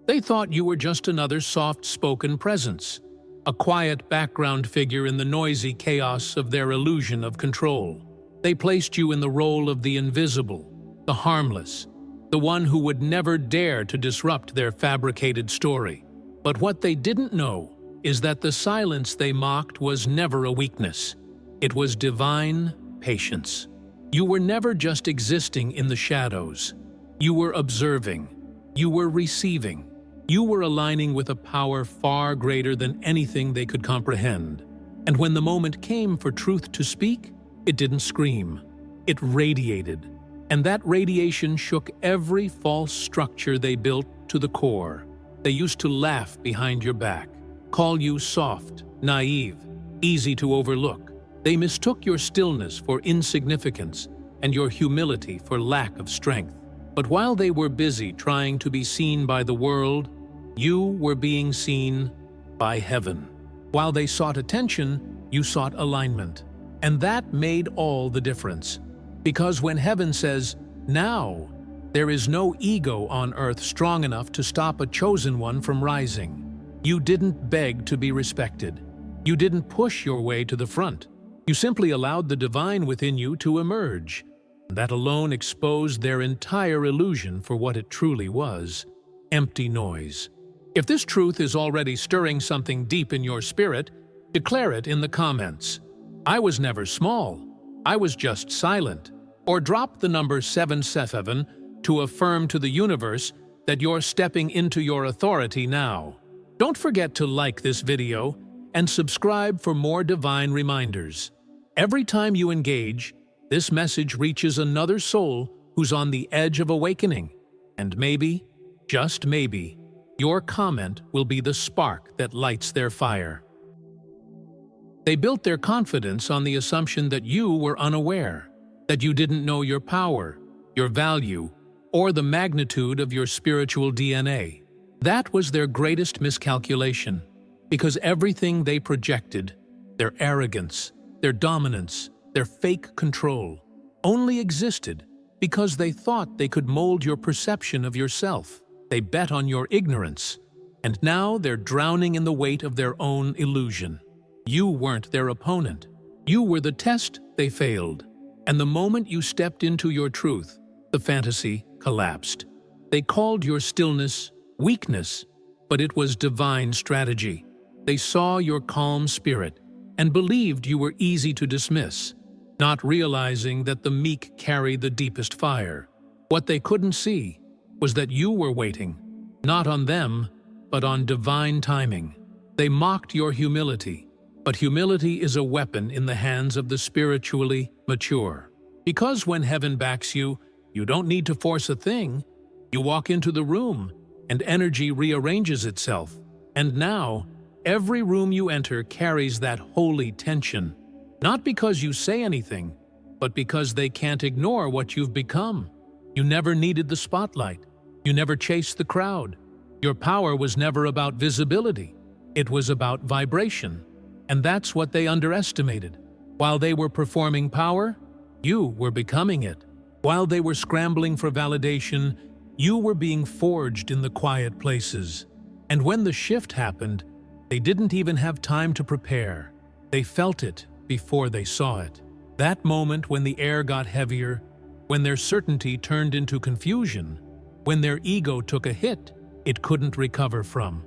They thought you were just another soft-spoken presence, a quiet background figure in the noisy chaos of their illusion of control. They placed you in the role of the invisible, the harmless, the one who would never dare to disrupt their fabricated story. But what they didn't know is that the silence they mocked was never a weakness. It was divine patience. You were never just existing in the shadows. You were observing. You were receiving. You were aligning with a power far greater than anything they could comprehend. And when the moment came for truth to speak, it didn't scream. It radiated. And that radiation shook every false structure they built to the core. They used to laugh behind your back, call you soft, naive, easy to overlook. They mistook your stillness for insignificance and your humility for lack of strength. But while they were busy trying to be seen by the world, you were being seen by heaven. While they sought attention, you sought alignment. And that made all the difference. Because when heaven says, "Now," there is no ego on earth strong enough to stop a chosen one from rising. You didn't beg to be respected. You didn't push your way to the front. You simply allowed the divine within you to emerge. That alone exposed their entire illusion for what it truly was: empty noise. If this truth is already stirring something deep in your spirit, declare it in the comments. I was never small. I was just silent. Or drop the number 777 to affirm to the universe that you're stepping into your authority now. Don't forget to like this video and subscribe for more divine reminders. Every time you engage, this message reaches another soul who's on the edge of awakening. And maybe, just maybe, your comment will be the spark that lights their fire. They built their confidence on the assumption that you were unaware, that you didn't know your power, your value, or the magnitude of your spiritual DNA. That was their greatest miscalculation, because everything they projected, their arrogance, their dominance, their fake control, only existed because they thought they could mold your perception of yourself. They bet on your ignorance, and now they're drowning in the weight of their own illusion. You weren't their opponent. You were the test they failed. And the moment you stepped into your truth, the fantasy collapsed. They called your stillness weakness, but it was divine strategy. They saw your calm spirit and believed you were easy to dismiss, not realizing that the meek carry the deepest fire. What they couldn't see was that you were waiting, not on them, but on divine timing. They mocked your humility, but humility is a weapon in the hands of the spiritually mature. Because when heaven backs you, you don't need to force a thing. You walk into the room, and energy rearranges itself. And now, every room you enter carries that holy tension. Not because you say anything, but because they can't ignore what you've become. You never needed the spotlight. You never chased the crowd. Your power was never about visibility. It was about vibration. And that's what they underestimated. While they were performing power, you were becoming it. While they were scrambling for validation, you were being forged in the quiet places. And when the shift happened, they didn't even have time to prepare. They felt it before they saw it. That moment when the air got heavier, when their certainty turned into confusion, when their ego took a hit it couldn't recover from.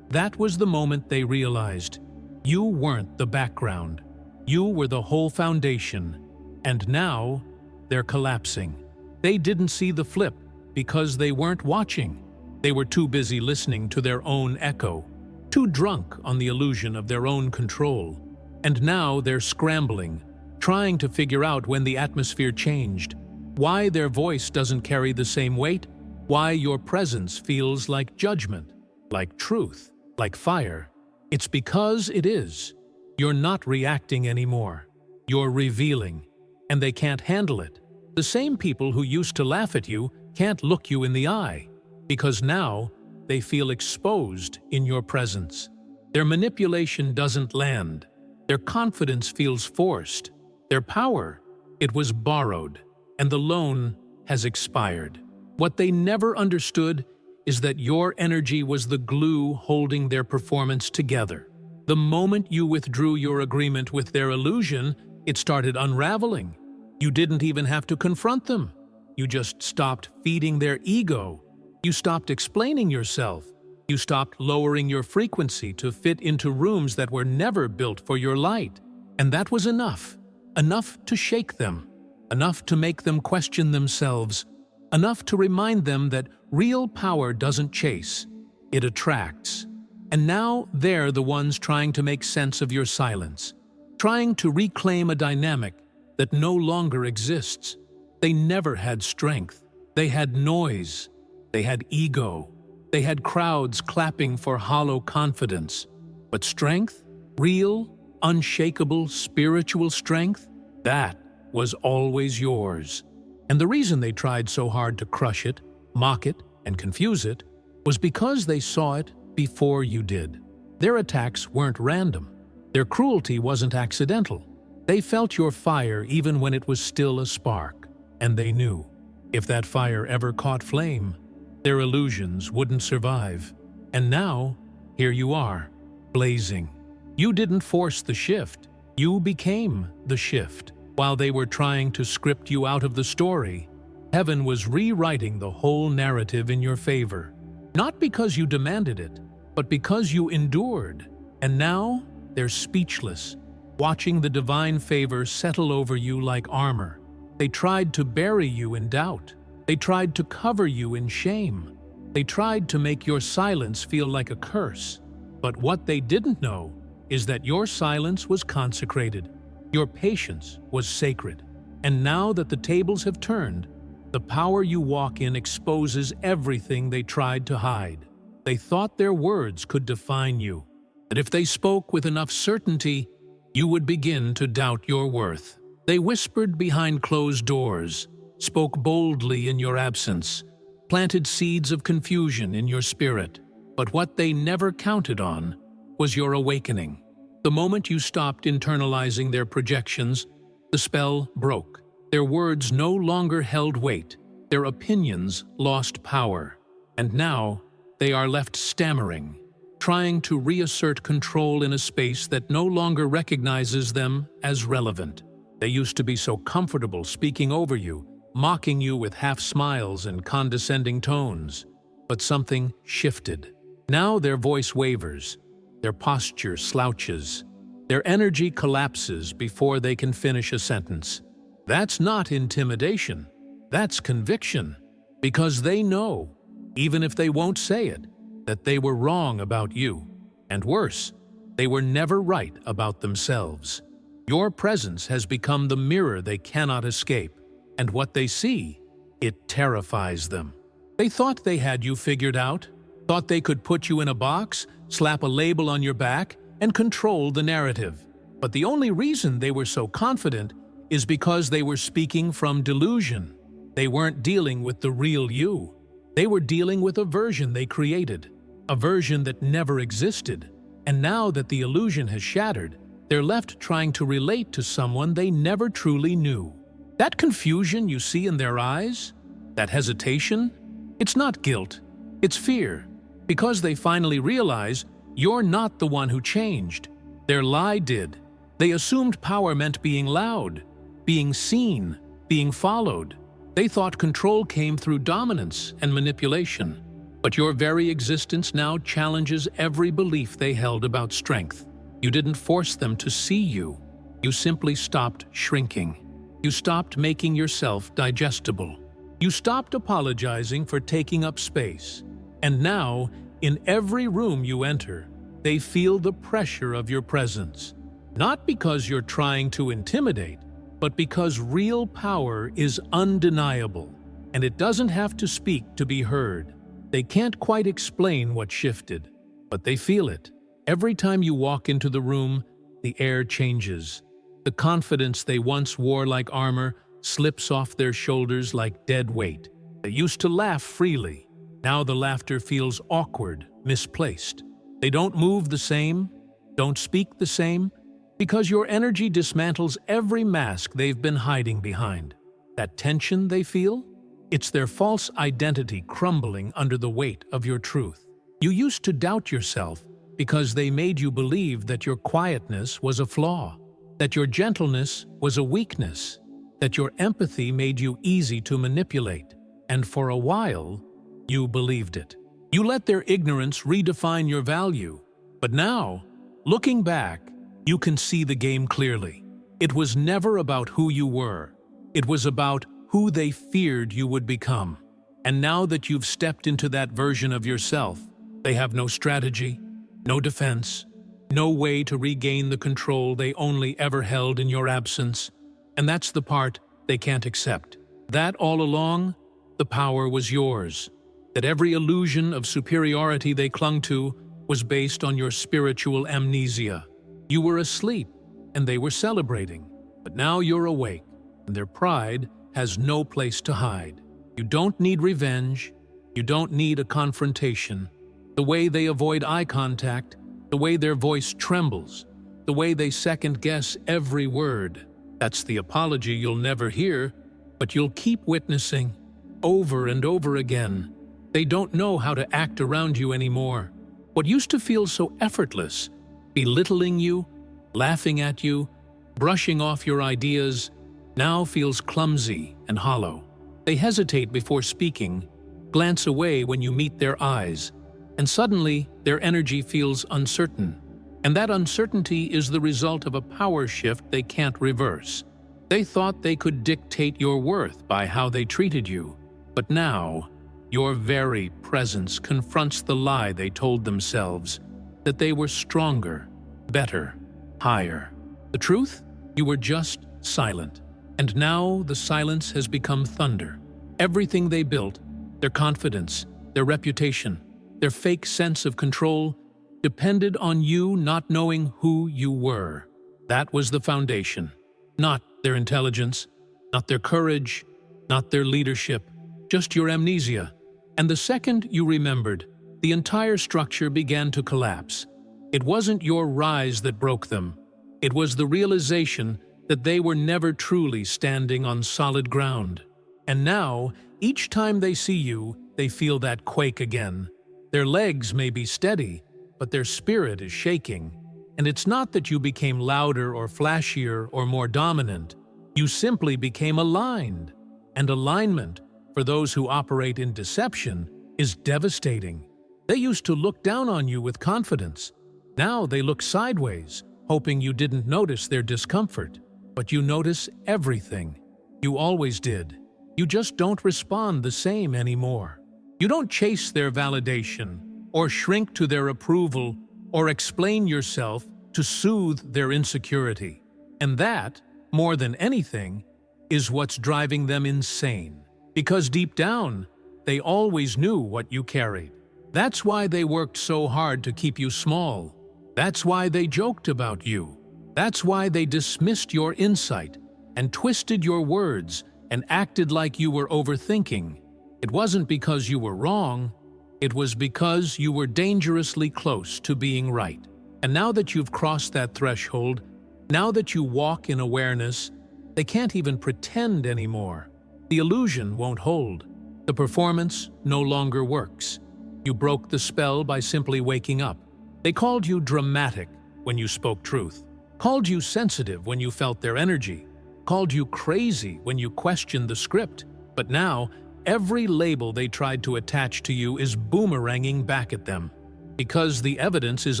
That was the moment they realized you weren't the background. You were the whole foundation. And now, they're collapsing. They didn't see the flip because they weren't watching. They were too busy listening to their own echo, too drunk on the illusion of their own control. And now they're scrambling, trying to figure out when the atmosphere changed, why their voice doesn't carry the same weight, why your presence feels like judgment, like truth, like fire. It's because it is. You're not reacting anymore. You're revealing, and they can't handle it. The same people who used to laugh at you can't look you in the eye, because now they feel exposed in your presence. Their manipulation doesn't land. Their confidence feels forced. Their power, it was borrowed, and the loan has expired. What they never understood is that your energy was the glue holding their performance together. The moment you withdrew your agreement with their illusion, it started unraveling. You didn't even have to confront them. You just stopped feeding their ego. You stopped explaining yourself. You stopped lowering your frequency to fit into rooms that were never built for your light. And that was enough. Enough to shake them. Enough to make them question themselves. Enough to remind them that real power doesn't chase, it attracts. And now they're the ones trying to make sense of your silence, trying to reclaim a dynamic that no longer exists. They never had strength. They had noise. They had ego. They had crowds clapping for hollow confidence. But strength, real, unshakable, spiritual strength, that was always yours. And the reason they tried so hard to crush it, mock it, and confuse it was because they saw it before you did. Their attacks weren't random. Their cruelty wasn't accidental. They felt your fire even when it was still a spark. And they knew, if that fire ever caught flame, their illusions wouldn't survive. And now, here you are, blazing. You didn't force the shift. You became the shift. While they were trying to script you out of the story, heaven was rewriting the whole narrative in your favor. Not because you demanded it, but because you endured. And now, they're speechless, watching the divine favor settle over you like armor. They tried to bury you in doubt. They tried to cover you in shame. They tried to make your silence feel like a curse. But what they didn't know is that your silence was consecrated. Your patience was sacred. And now that the tables have turned, the power you walk in exposes everything they tried to hide. They thought their words could define you, that if they spoke with enough certainty, you would begin to doubt your worth. They whispered behind closed doors, spoke boldly in your absence, planted seeds of confusion in your spirit. But what they never counted on was your awakening. The moment you stopped internalizing their projections, the spell broke. Their words no longer held weight. Their opinions lost power. And now, they are left stammering, trying to reassert control in a space that no longer recognizes them as relevant. They used to be so comfortable speaking over you, mocking you with half-smiles and condescending tones. But something shifted. Now their voice wavers, their posture slouches, their energy collapses before they can finish a sentence. That's not intimidation, that's conviction, because they know, even if they won't say it, that they were wrong about you. And worse, they were never right about themselves. Your presence has become the mirror they cannot escape, and what they see, it terrifies them. They thought they had you figured out, thought they could put you in a box, slap a label on your back, and control the narrative. But the only reason they were so confident is because they were speaking from delusion. They weren't dealing with the real you. They were dealing with a version they created, a version that never existed. And now that the illusion has shattered, they're left trying to relate to someone they never truly knew. That confusion you see in their eyes, that hesitation, it's not guilt, it's fear. Because they finally realize you're not the one who changed. Their lie did. They assumed power meant being loud, being seen, being followed. They thought control came through dominance and manipulation. But your very existence now challenges every belief they held about strength. You didn't force them to see you. You simply stopped shrinking. You stopped making yourself digestible. You stopped apologizing for taking up space. And now, in every room you enter, they feel the pressure of your presence. Not because you're trying to intimidate, but because real power is undeniable, and it doesn't have to speak to be heard. They can't quite explain what shifted, but they feel it. Every time you walk into the room, the air changes. The confidence they once wore like armor slips off their shoulders like dead weight. They used to laugh freely. Now the laughter feels awkward, misplaced. They don't move the same, don't speak the same, because your energy dismantles every mask they've been hiding behind. That tension they feel, It's their false identity crumbling under the weight of your truth. You used to doubt yourself because they made you believe that your quietness was a flaw, that your gentleness was a weakness, that your empathy made you easy to manipulate. And for a while, you believed it. You let their ignorance redefine your value. But now, looking back, you can see the game clearly. It was never about who you were. It was about who they feared you would become. And now that you've stepped into that version of yourself, they have no strategy, no defense, no way to regain the control they only ever held in your absence. And that's the part they can't accept. That all along, the power was yours. That every illusion of superiority they clung to was based on your spiritual amnesia. You were asleep, and they were celebrating. But now you're awake, and their pride has no place to hide. You don't need revenge. You don't need a confrontation. The way they avoid eye contact, the way their voice trembles, the way they second-guess every word. That's the apology you'll never hear, but you'll keep witnessing over and over again. They don't know how to act around you anymore. What used to feel so effortless, belittling you, laughing at you, brushing off your ideas, now feels clumsy and hollow. They hesitate before speaking, glance away when you meet their eyes, and suddenly their energy feels uncertain. And that uncertainty is the result of a power shift they can't reverse. They thought they could dictate your worth by how they treated you, but now, your very presence confronts the lie they told themselves, that they were stronger, better, higher. The truth? You were just silent. And now the silence has become thunder. Everything they built, their confidence, their reputation, their fake sense of control, depended on you not knowing who you were. That was the foundation. Not their intelligence, not their courage, not their leadership, just your amnesia. And the second you remembered, the entire structure began to collapse. It wasn't your rise that broke them. It was the realization that they were never truly standing on solid ground. And now, each time they see you, they feel that quake again. Their legs may be steady, but their spirit is shaking. And it's not that you became louder or flashier or more dominant. You simply became aligned. And alignment, for those who operate in deception, is devastating. They used to look down on you with confidence. Now they look sideways, hoping you didn't notice their discomfort. But you notice everything. You always did. You just don't respond the same anymore. You don't chase their validation, or shrink to their approval, or explain yourself to soothe their insecurity. And that, more than anything, is what's driving them insane. Because deep down, they always knew what you carried. That's why they worked so hard to keep you small. That's why they joked about you. That's why they dismissed your insight and twisted your words and acted like you were overthinking. It wasn't because you were wrong. It was because you were dangerously close to being right. And now that you've crossed that threshold, now that you walk in awareness, they can't even pretend anymore. The illusion won't hold. The performance no longer works. You broke the spell by simply waking up. They called you dramatic when you spoke truth, called you sensitive when you felt their energy, called you crazy when you questioned the script. But now, every label they tried to attach to you is boomeranging back at them. Because the evidence is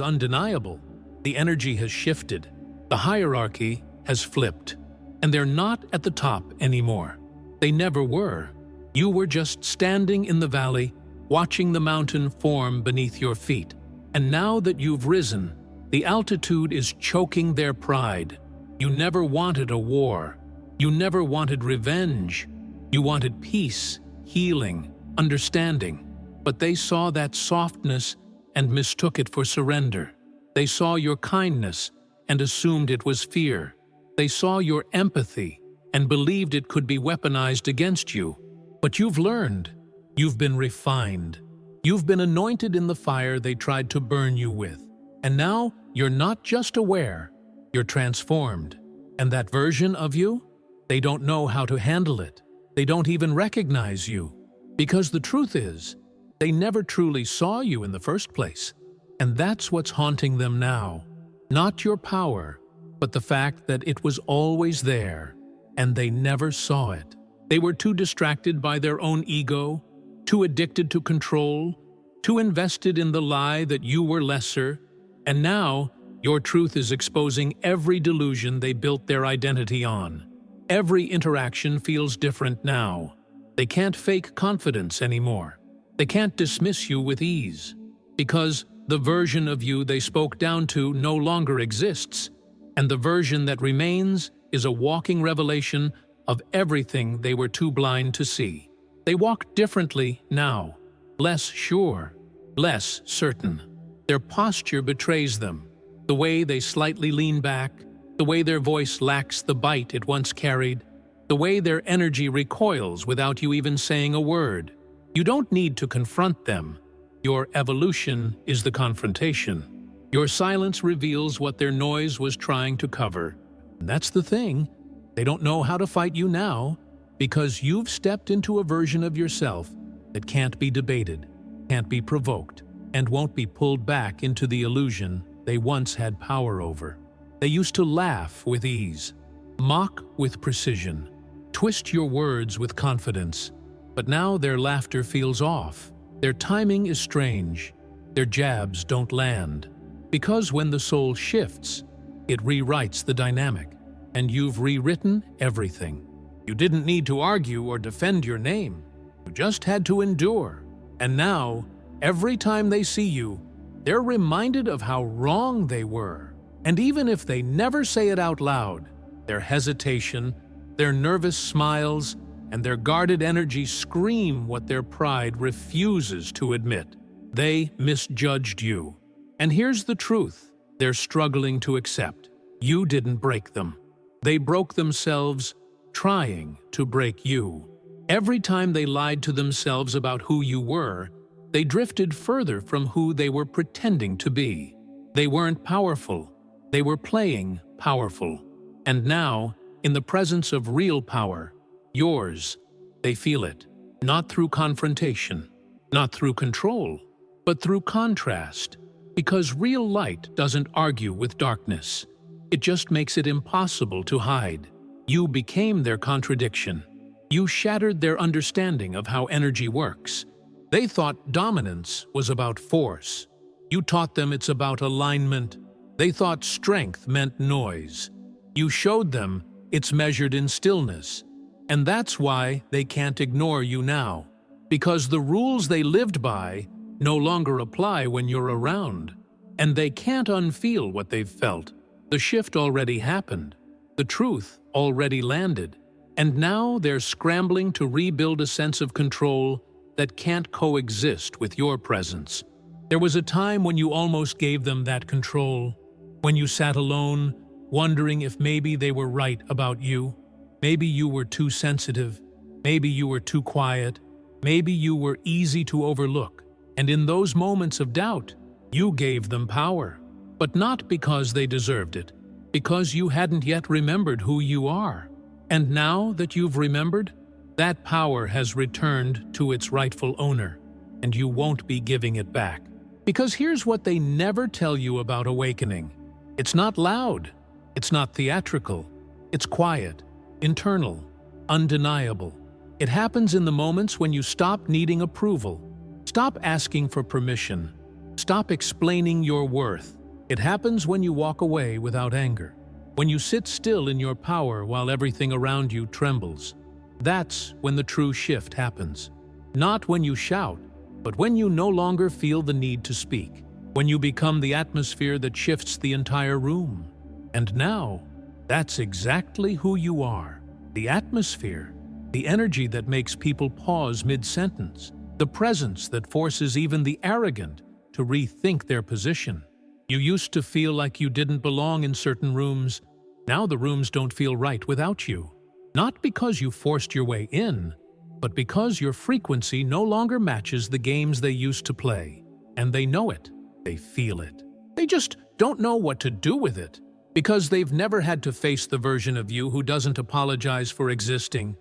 undeniable. The energy has shifted. The hierarchy has flipped. And they're not at the top anymore. They never were. You were just standing in the valley, watching the mountain form beneath your feet. And now that you've risen, the altitude is choking their pride. You never wanted a war. You never wanted revenge. You wanted peace, healing, understanding. But they saw that softness and mistook it for surrender. They saw your kindness and assumed it was fear. They saw your empathy and believed it could be weaponized against you. But you've learned. You've been refined. You've been anointed in the fire they tried to burn you with. And now you're not just aware, you're transformed. And that version of you, they don't know how to handle it. They don't even recognize you. Because the truth is, they never truly saw you in the first place. And that's what's haunting them now. Not your power, but the fact that it was always there, and they never saw it. They were too distracted by their own ego, too addicted to control, too invested in the lie that you were lesser, and now your truth is exposing every delusion they built their identity on. Every interaction feels different now. They can't fake confidence anymore. They can't dismiss you with ease, because the version of you they spoke down to no longer exists, and the version that remains is a walking revelation of everything they were too blind to see. They walk differently now, less sure, less certain. Their posture betrays them, the way they slightly lean back, the way their voice lacks the bite it once carried, the way their energy recoils without you even saying a word. You don't need to confront them. Your evolution is the confrontation. Your silence reveals what their noise was trying to cover. And that's the thing. They don't know how to fight you now because you've stepped into a version of yourself that can't be debated, can't be provoked, and won't be pulled back into the illusion they once had power over. They used to laugh with ease, mock with precision, twist your words with confidence, but now their laughter feels off. Their timing is strange. Their jabs don't land. Because when the soul shifts, it rewrites the dynamic, and you've rewritten everything. You didn't need to argue or defend your name. You just had to endure. And now, every time they see you, they're reminded of how wrong they were. And even if they never say it out loud, their hesitation, their nervous smiles, and their guarded energy scream what their pride refuses to admit. They misjudged you. And here's the truth they're struggling to accept. You didn't break them. They broke themselves trying to break you. Every time they lied to themselves about who you were, they drifted further from who they were pretending to be. They weren't powerful. They were playing powerful. And now, in the presence of real power, yours, they feel it. Not through confrontation, not through control, but through contrast. Because real light doesn't argue with darkness. It just makes it impossible to hide. You became their contradiction. You shattered their understanding of how energy works. They thought dominance was about force. You taught them it's about alignment. They thought strength meant noise. You showed them it's measured in stillness. And that's why they can't ignore you now. Because the rules they lived by no longer apply when you're around. And they can't unfeel what they've felt. The shift already happened. The truth already landed. And now they're scrambling to rebuild a sense of control that can't coexist with your presence. There was a time when you almost gave them that control, when you sat alone, wondering if maybe they were right about you. Maybe you were too sensitive. Maybe you were too quiet. Maybe you were easy to overlook. And in those moments of doubt, you gave them power. But not because they deserved it, because you hadn't yet remembered who you are. And now that you've remembered, that power has returned to its rightful owner, and you won't be giving it back. Because here's what they never tell you about awakening. It's not loud. It's not theatrical. It's quiet, internal, undeniable. It happens in the moments when you stop needing approval. Stop asking for permission. Stop explaining your worth. It happens when you walk away without anger. When you sit still in your power while everything around you trembles. That's when the true shift happens. Not when you shout, but when you no longer feel the need to speak. When you become the atmosphere that shifts the entire room. And now, that's exactly who you are. The atmosphere. The energy that makes people pause mid-sentence. The presence that forces even the arrogant to rethink their position. You used to feel like you didn't belong in certain rooms. Now the rooms don't feel right without you. Not because you forced your way in, but because your frequency no longer matches the games they used to play. And they know it. They feel it. They just don't know what to do with it. Because they've never had to face the version of you who doesn't apologize for existing.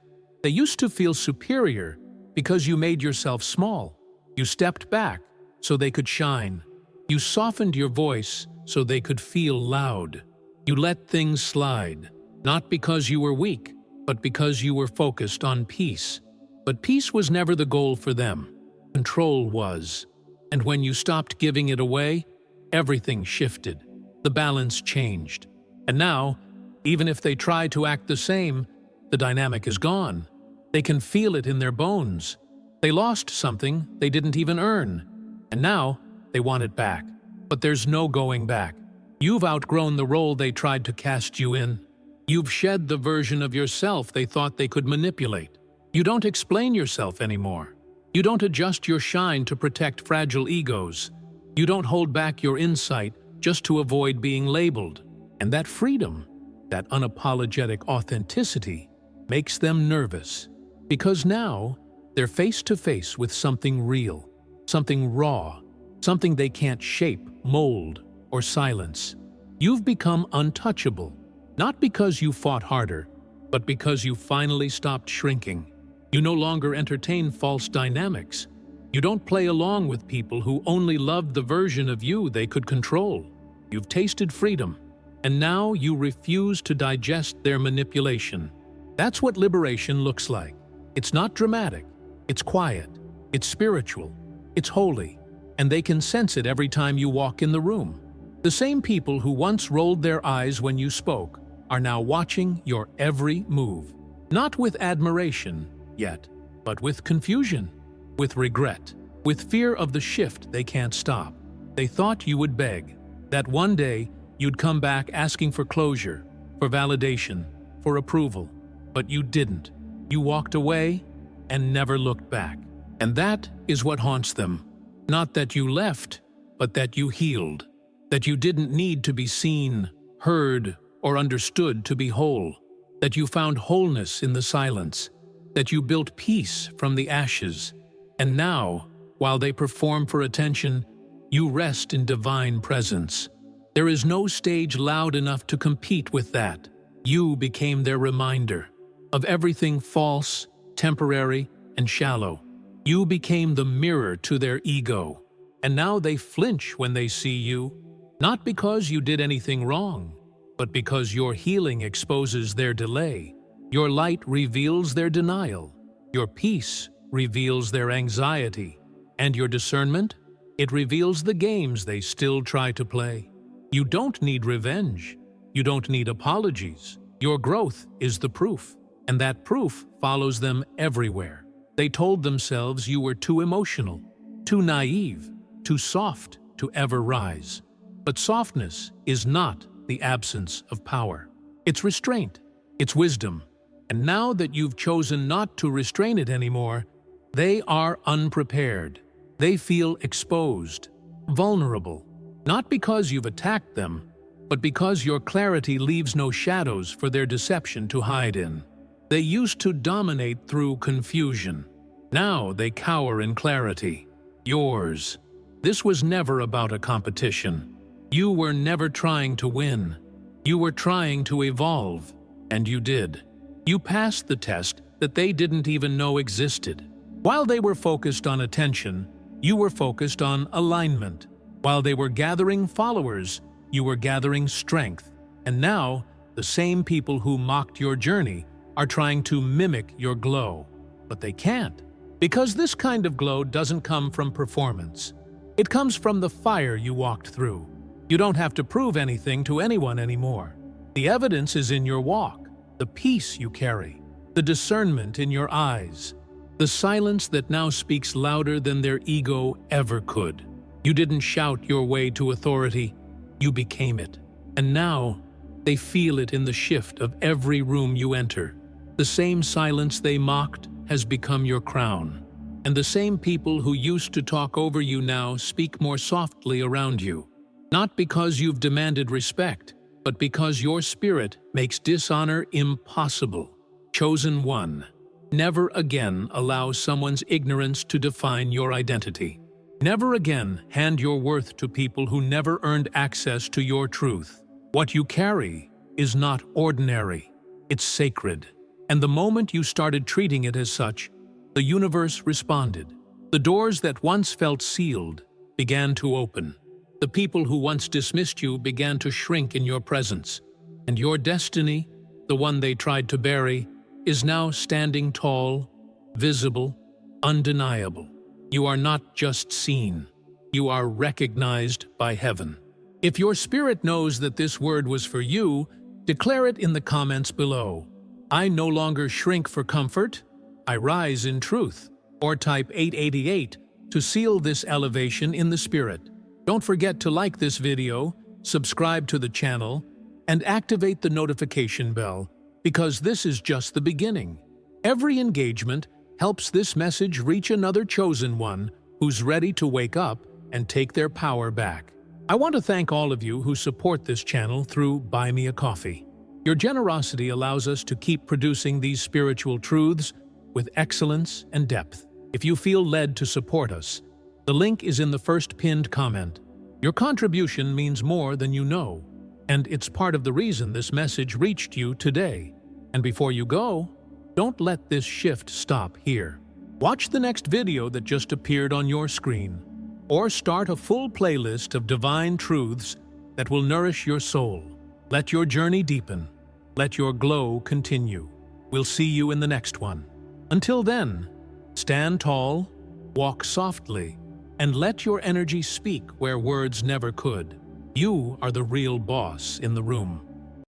They used to feel superior because you made yourself small. You stepped back so they could shine. You softened your voice so they could feel loud. You let things slide, not because you were weak, but because you were focused on peace. But peace was never the goal for them. Control was. And when you stopped giving it away, everything shifted. The balance changed. And now, even if they try to act the same, the dynamic is gone. They can feel it in their bones. They lost something they didn't even earn. And now, they want it back. But there's no going back. You've outgrown the role they tried to cast you in. You've shed the version of yourself they thought they could manipulate. You don't explain yourself anymore. You don't adjust your shine to protect fragile egos. You don't hold back your insight just to avoid being labeled. And that freedom, that unapologetic authenticity, makes them nervous. Because now, they're face to face with something real, something raw, something they can't shape, mold, or silence. You've become untouchable, not because you fought harder, but because you finally stopped shrinking. You no longer entertain false dynamics. You don't play along with people who only loved the version of you they could control. You've tasted freedom, and now you refuse to digest their manipulation. That's what liberation looks like. It's not dramatic. It's quiet. It's spiritual. It's holy. And they can sense it every time you walk in the room. The same people who once rolled their eyes when you spoke are now watching your every move. Not with admiration yet, but with confusion, with regret, with fear of the shift they can't stop. They thought you would beg, that one day you'd come back asking for closure, for validation, for approval. But you didn't. You walked away and never looked back. And that is what haunts them. Not that you left, but that you healed. That you didn't need to be seen, heard, or understood to be whole. That you found wholeness in the silence. That you built peace from the ashes. And now, while they perform for attention, you rest in divine presence. There is no stage loud enough to compete with that. You became their reminder of everything false, temporary, and shallow. You became the mirror to their ego. And now they flinch when they see you, not because you did anything wrong, but because your healing exposes their delay. Your light reveals their denial. Your peace reveals their anxiety. And your discernment? It reveals the games they still try to play. You don't need revenge. You don't need apologies. Your growth is the proof. And that proof follows them everywhere. They told themselves you were too emotional, too naive, too soft to ever rise. But softness is not the absence of power. It's restraint. It's wisdom. And now that you've chosen not to restrain it anymore, they are unprepared. They feel exposed, vulnerable, not because you've attacked them, but because your clarity leaves no shadows for their deception to hide in. They used to dominate through confusion. Now they cower in clarity. Yours. This was never about a competition. You were never trying to win. You were trying to evolve, and you did. You passed the test that they didn't even know existed. While they were focused on attention, you were focused on alignment. While they were gathering followers, you were gathering strength. And now, the same people who mocked your journey are trying to mimic your glow. But they can't, because this kind of glow doesn't come from performance. It comes from the fire you walked through. You don't have to prove anything to anyone anymore. The evidence is in your walk, the peace you carry, the discernment in your eyes, the silence that now speaks louder than their ego ever could. You didn't shout your way to authority, you became it. And now, they feel it in the shift of every room you enter. The same silence they mocked has become your crown. And the same people who used to talk over you now speak more softly around you. Not because you've demanded respect, but because your spirit makes dishonor impossible. Chosen one. Never again allow someone's ignorance to define your identity. Never again hand your worth to people who never earned access to your truth. What you carry is not ordinary. It's sacred. And the moment you started treating it as such, the universe responded. The doors that once felt sealed began to open. The people who once dismissed you began to shrink in your presence. And your destiny, the one they tried to bury, is now standing tall, visible, undeniable. You are not just seen. You are recognized by heaven. If your spirit knows that this word was for you, declare it in the comments below. I no longer shrink for comfort, I rise in truth. Or type 888 to seal this elevation in the spirit. Don't forget to like this video, subscribe to the channel, and activate the notification bell, because this is just the beginning. Every engagement helps this message reach another chosen one who's ready to wake up and take their power back. I want to thank all of you who support this channel through Buy Me a Coffee. Your generosity allows us to keep producing these spiritual truths with excellence and depth. If you feel led to support us, the link is in the first pinned comment. Your contribution means more than you know, and it's part of the reason this message reached you today. And before you go, don't let this shift stop here. Watch the next video that just appeared on your screen, or start a full playlist of divine truths that will nourish your soul. Let your journey deepen. Let your glow continue. We'll see you in the next one. Until then, stand tall, walk softly, and let your energy speak where words never could. You are the real boss in the room.